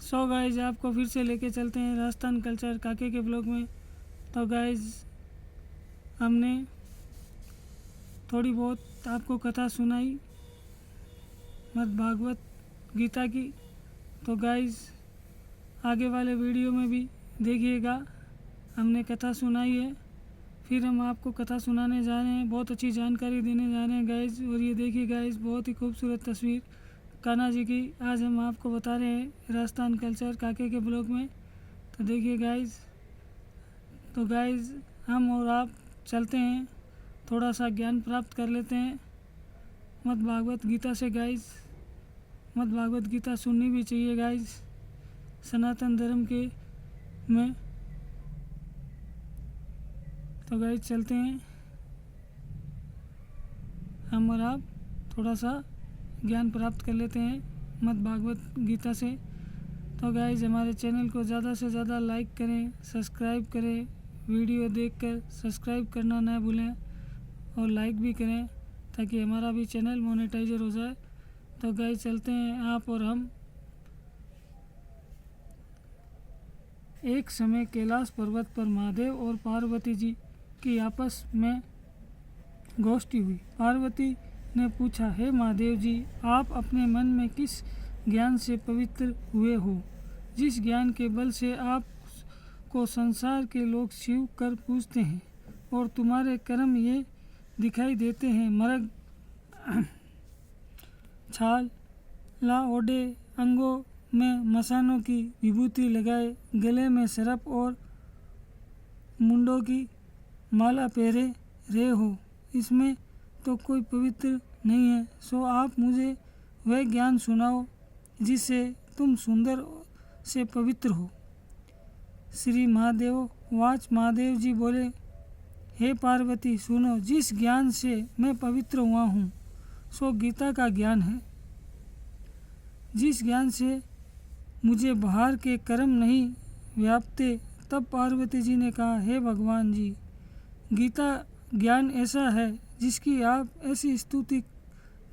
So guys आपको फिर से लेके चलते हैं राजस्थान कल्चर काके के ब्लॉग में। तो गाइज हमने थोड़ी बहुत आपको कथा सुनाई मद भागवत गीता की। तो गाइज आगे वाले वीडियो में भी देखिएगा, हमने कथा सुनाई है, फिर हम आपको कथा सुनाने जा रहे हैं, बहुत अच्छी जानकारी देने जा रहे हैं गाइज। और ये देखिए गाइज, बहुत ही खूबसूरत तस्वीर कान्हा जी की आज हम आपको बता रहे हैं राजस्थान कल्चर काके के ब्लॉग में। तो देखिए गाइज, तो गाइज हम और आप चलते हैं, थोड़ा सा ज्ञान प्राप्त कर लेते हैं मद भागवत गीता से गाइज। मद भागवत गीता सुननी भी चाहिए गाइज सनातन धर्म के में। तो गाइज चलते हैं हम और आप, थोड़ा सा ज्ञान प्राप्त कर लेते हैं मद भागवत गीता से। तो गाइज हमारे चैनल को ज़्यादा से ज़्यादा लाइक करें, सब्सक्राइब करें, वीडियो देखकर सब्सक्राइब करना ना भूलें और लाइक भी करें ताकि हमारा भी चैनल मोनेटाइजर हो जाए। तो गाइज चलते हैं आप और हम। एक समय कैलाश पर्वत पर महादेव और पार्वती जी की आपस में गोष्ठी हुई। पार्वती ने पूछा, हे महादेव जी, आप अपने मन में किस ज्ञान से पवित्र हुए हो, जिस ज्ञान के बल से आप को संसार के लोग शिव कर पूजते हैं और तुम्हारे कर्म ये दिखाई देते हैं। मर्ग छाल ला ओढ़े, अंगों में मसानों की विभूति लगाए, गले में सरप और मुंडों की माला पहरे रहे हो, इसमें तो कोई पवित्र नहीं है। सो आप मुझे वह ज्ञान सुनाओ जिससे तुम सुंदर से पवित्र हो। श्री महादेव वाच, महादेव जी बोले, हे पार्वती सुनो, जिस ज्ञान से मैं पवित्र हुआ हूँ सो गीता का ज्ञान है। जिस ज्ञान से मुझे बाहर के कर्म नहीं व्यापते। तब पार्वती जी ने कहा, हे भगवान जी, गीता ज्ञान ऐसा है जिसकी आप ऐसी स्तुति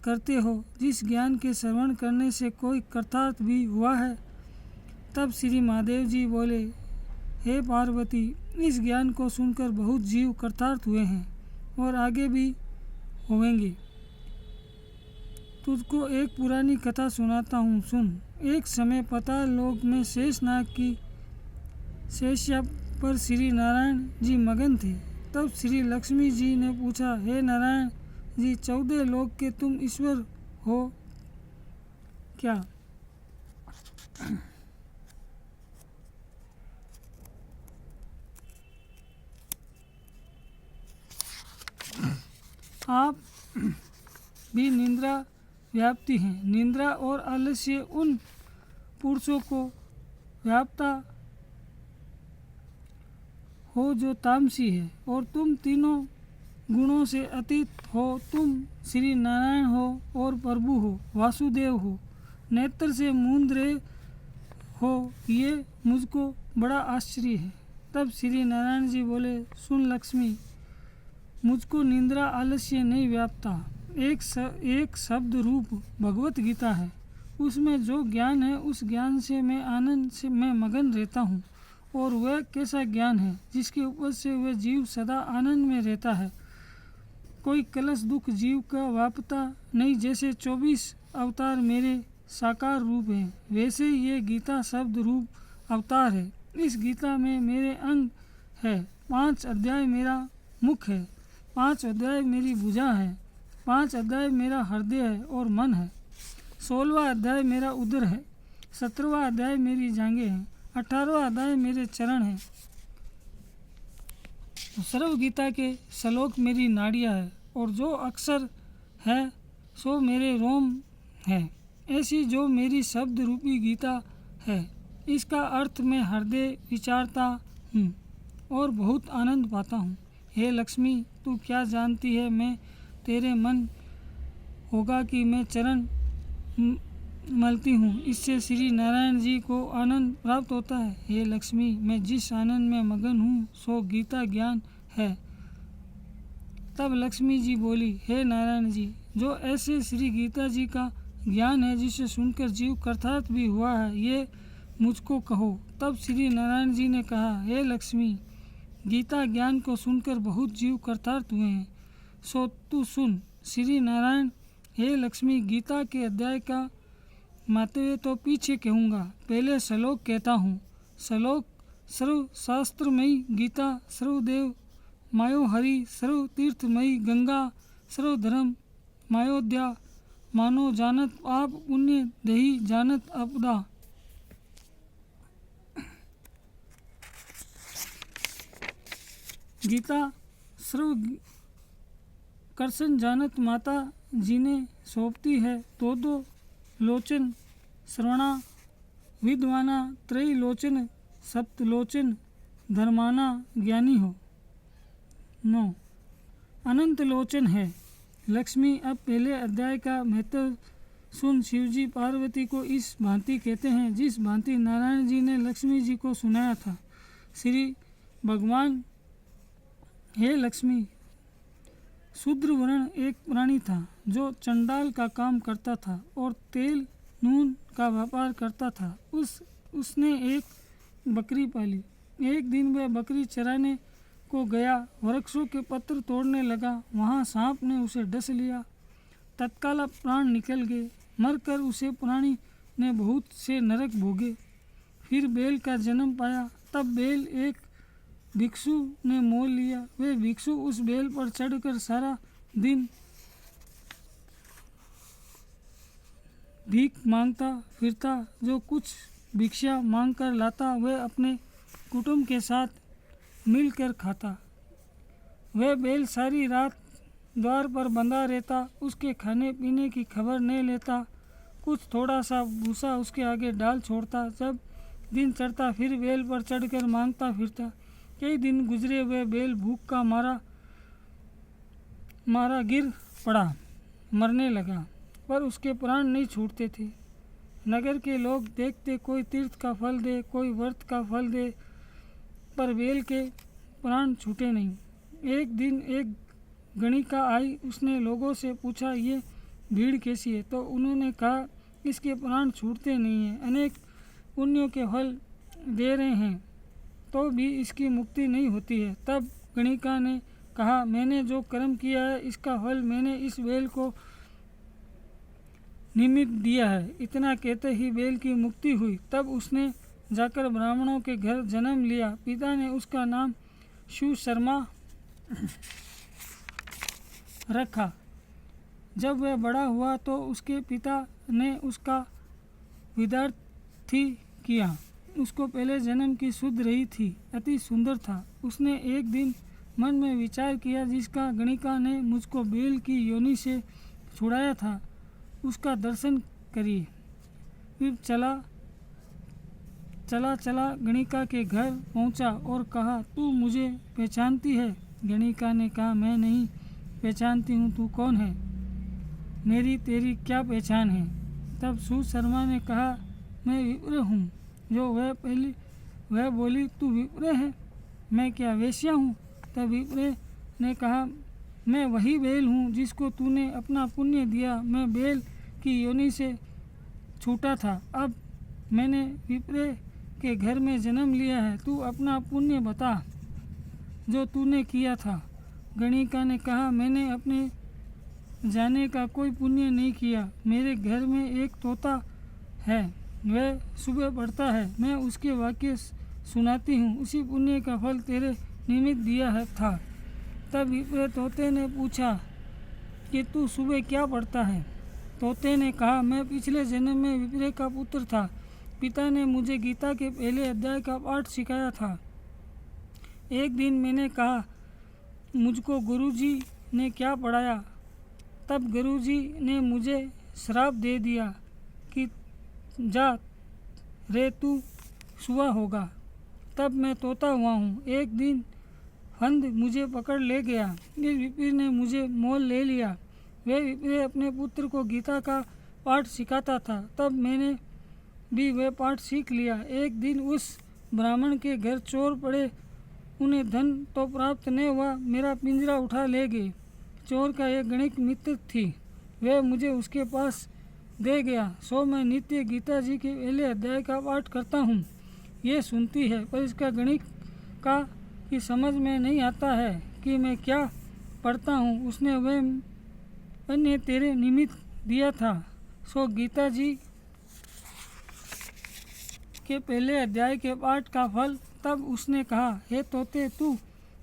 करते हो, जिस ज्ञान के श्रवण करने से कोई कृतार्थ भी हुआ है। तब श्री महादेव जी बोले, हे पार्वती, इस ज्ञान को सुनकर बहुत जीव कृतार्थ हुए हैं और आगे भी होंगे। तुझको एक पुरानी कथा सुनाता हूँ, सुन। एक समय पाताल लोक में शेषनाग की शेष्या पर श्री नारायण जी मगन थे। तब श्री लक्ष्मी जी ने पूछा, हे नारायण जी, 14 लोक के तुम ईश्वर हो क्या? आप भी निंद्रा व्याप्ति हैं। निंद्रा और आलस्य उन पुरुषों को व्यापता हो जो तामसी है, और तुम तीनों गुणों से अतीत हो। तुम श्री नारायण हो और प्रभु हो, वासुदेव हो, नेत्र से मूंद रहे हो, ये मुझको बड़ा आश्चर्य है। तब श्री नारायण जी बोले, सुन लक्ष्मी, मुझको निंद्रा आलस्य नहीं व्यापता। एक शब्द रूप भगवत गीता है, उसमें जो ज्ञान है उस ज्ञान से मैं आनंद से मैं मगन रहता हूँ। और वह कैसा ज्ञान है जिसके ऊपर से वह जीव सदा आनंद में रहता है। कोई कलश दुख जीव का वापता नहीं। जैसे 24 अवतार मेरे साकार रूप हैं, वैसे ये गीता शब्द रूप अवतार है। इस गीता में मेरे अंग है, 5 अध्याय मेरा मुख है, 5 अध्याय मेरी भुजा है, 5 अध्याय मेरा हृदय है और मन है, 16वां अध्याय मेरा उदर है, 17वां अध्याय मेरी जांघें हैं, 18वां अध्याय मेरे चरण हैं, सर्व गीता के श्लोक मेरी नाड़ियाँ है, और जो अक्षर है सो मेरे रोम है। ऐसी जो मेरी शब्द रूपी गीता है, इसका अर्थ मैं हृदय विचारता हूँ और बहुत आनंद पाता हूँ। हे लक्ष्मी, तू क्या जानती है, मैं तेरे मन होगा कि मैं चरण मलती हूँ, इससे श्री नारायण जी को आनंद प्राप्त होता है। हे लक्ष्मी, मैं जिस आनंद में मगन हूँ सो गीता ज्ञान है। तब लक्ष्मी जी बोली, हे नारायण जी, जो ऐसे श्री गीता जी का ज्ञान है जिसे सुनकर जीव कृतार्थ भी हुआ है, ये मुझको कहो। तब श्री नारायण जी ने कहा, हे लक्ष्मी, गीता ज्ञान को सुनकर बहुत जीव कृतार्थ हुए हैं, सो तू सुन। श्री नारायण, हे लक्ष्मी, गीता के अध्याय का मातव्य तो पीछे कहूँगा, पहले श्लोक कहता हूँ। श्लोक: सर्व शास्त्रमयी गीता, सर्वदेव मायो हरि, सर्व तीर्थमयी गंगा, सर्वधर्म मायोद्या, मानो जानत आप पुण्य दही जानत आपदा। गीता सर्व कर्षण जानत माता जी ने सौंपती है, दो लोचन श्रवणा विद्वाना, त्रैलोचन सप्तलोचन धर्माना ज्ञानी हो। 9 अनंत लोचन है। लक्ष्मी, अब पहले अध्याय का महत्व सुन। शिवजी पार्वती को इस भांति कहते हैं जिस भांति नारायण जी ने लक्ष्मी जी को सुनाया था। श्री भगवान, हे लक्ष्मी, शूद्र वर्ण एक प्राणी था जो चंडाल का काम करता था और तेल नून का व्यापार करता था। उसने एक बकरी पाली। एक दिन वह बकरी चराने को गया, वृक्षों के पत्र तोड़ने लगा, वहाँ सांप ने उसे डस लिया, तत्काल प्राण निकल गए। मरकर उसे प्राणी ने बहुत से नरक भोगे। फिर बेल का जन्म पाया। तब बेल एक भिक्षु ने मोल लिया। वह भिक्षु उस बेल पर चढ़कर सारा दिन भीख मांगता फिरता। जो कुछ भिक्षा मांगकर लाता वह अपने कुटुंब के साथ मिलकर खाता। वह बेल सारी रात द्वार पर बंधा रहता, उसके खाने पीने की खबर नहीं लेता, कुछ थोड़ा सा भूसा उसके आगे डाल छोड़ता। जब दिन चढ़ता फिर बेल पर चढ़कर मांगता फिरता। कई दिन गुजरे, वह बेल भूख का मारा गिर पड़ा, मरने लगा, पर उसके प्राण नहीं छूटते थे। नगर के लोग देखते, कोई तीर्थ का फल दे, कोई व्रत का फल दे, पर बेल के प्राण छूटे नहीं। एक दिन एक गणिका आई। उसने लोगों से पूछा, ये भीड़ कैसी है? तो उन्होंने कहा, इसके प्राण छूटते नहीं हैं, अनेक पुण्यों के फल दे रहे हैं तो भी इसकी मुक्ति नहीं होती है। तब गणिका ने कहा, मैंने जो कर्म किया है इसका फल मैंने इस बेल को निमित्त दिया है। इतना कहते ही बेल की मुक्ति हुई। तब उसने जाकर ब्राह्मणों के घर जन्म लिया। पिता ने उसका नाम शिव शर्मा रखा। जब वह बड़ा हुआ तो उसके पिता ने उसका विद्यार्थी किया। उसको पहले जन्म की शुद्ध रही थी, अति सुंदर था। उसने एक दिन मन में विचार किया, जिसका गणिका ने मुझको बेल की योनि से छुड़ाया था उसका दर्शन करिए। फिर चला गणिका के घर पहुंचा और कहा, तू मुझे पहचानती है? गणिका ने कहा, मैं नहीं पहचानती हूँ, तू कौन है? मेरी तेरी क्या पहचान है? तब शिव शर्मा ने कहा, मैं विप्र हूँ। जो वह बोली, तू विप्र है? मैं क्या वेश्या हूँ? तब विप्र ने कहा, मैं वही बेल हूँ जिसको तूने अपना पुण्य दिया। मैं बेल की योनि से छूटा था, अब मैंने विप्र के घर में जन्म लिया है। तू अपना पुण्य बता जो तूने किया था। गणिका ने कहा, मैंने अपने जाने का कोई पुण्य नहीं किया। मेरे घर में एक तोता है, वह सुबह पढ़ता है, मैं उसके वाक्य सुनाती हूँ, उसी पुण्य का फल तेरे निमित्त दिया है था। तब विप्र तोते ने पूछा कि तू सुबह क्या पढ़ता है? तोते ने कहा, मैं पिछले जन्म में विप्र का पुत्र था। पिता ने मुझे गीता के पहले अध्याय का पाठ सिखाया था। एक दिन मैंने कहा, मुझको गुरुजी ने क्या पढ़ाया? तब गुरुजी ने मुझे श्राप दे दिया कि जा रे तू सुआ होगा। तब मैं तोता हुआ हूँ। एक दिन फंद मुझे पकड़ ले गया। इस विप्र ने मुझे मोल ले लिया। वह विप्र अपने पुत्र को गीता का पाठ सिखाता था। तब मैंने भी वह पाठ सीख लिया। एक दिन उस ब्राह्मण के घर चोर पड़े, उन्हें धन तो प्राप्त नहीं हुआ, मेरा पिंजरा उठा ले गए। चोर का एक गणिक मित्र थी, वह मुझे उसके पास दे गया, सो मैं नित्य गीता जी के पहले अध्याय का पाठ करता हूँ। ये सुनती है, पर इसका गणित का कि समझ में नहीं आता है कि मैं क्या पढ़ता हूँ। उसने वह मैंने तेरे निमित्त दिया था। सो गीता जी के पहले अध्याय के पाठ का फल। तब उसने कहा, हे तोते, तू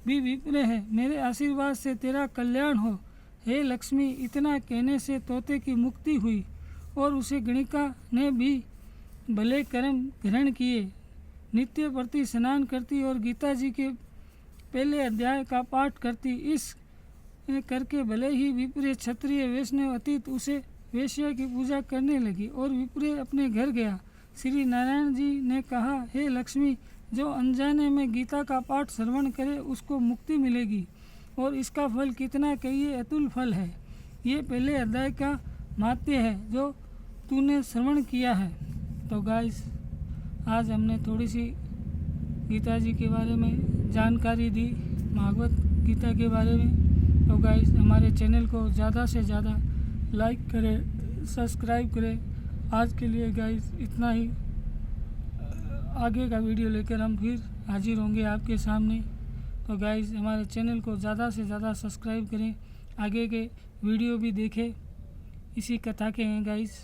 भी विप्र है, मेरे आशीर्वाद से तेरा कल्याण हो। हे लक्ष्मी। इतना कहने से तोते की मुक्ति हुई और उसे गणिका ने भी भले कर्म ग्रहण किए। नित्य प्रति स्नान करती और गीता जी के पहले अध्याय का पाठ करती। इस करके भले ही विप्र क्षत्रिय वैष्णव अतीत उसे वैश्या की पूजा करने लगी और विप्र अपने घर गया। श्री नारायण जी ने कहा, हे लक्ष्मी, जो अनजाने में गीता का पाठ श्रवण करे उसको मुक्ति मिलेगी और इसका फल कितना कहिए, अतुल फल है। ये पहले अध्याय का महत्व है जो तूने श्रवण किया है। तो गाइस, आज हमने थोड़ी सी गीता जी के बारे में जानकारी दी, भागवत गीता के बारे में। तो गाइस, हमारे चैनल को ज़्यादा से ज़्यादा लाइक करें, सब्सक्राइब करें। आज के लिए गाइस इतना ही। आगे का वीडियो लेकर हम फिर हाजिर होंगे आपके सामने। तो गाइस, हमारे चैनल को ज़्यादा से ज़्यादा सब्सक्राइब करें, आगे के वीडियो भी देखें। इसी कथा के हैं गाइस।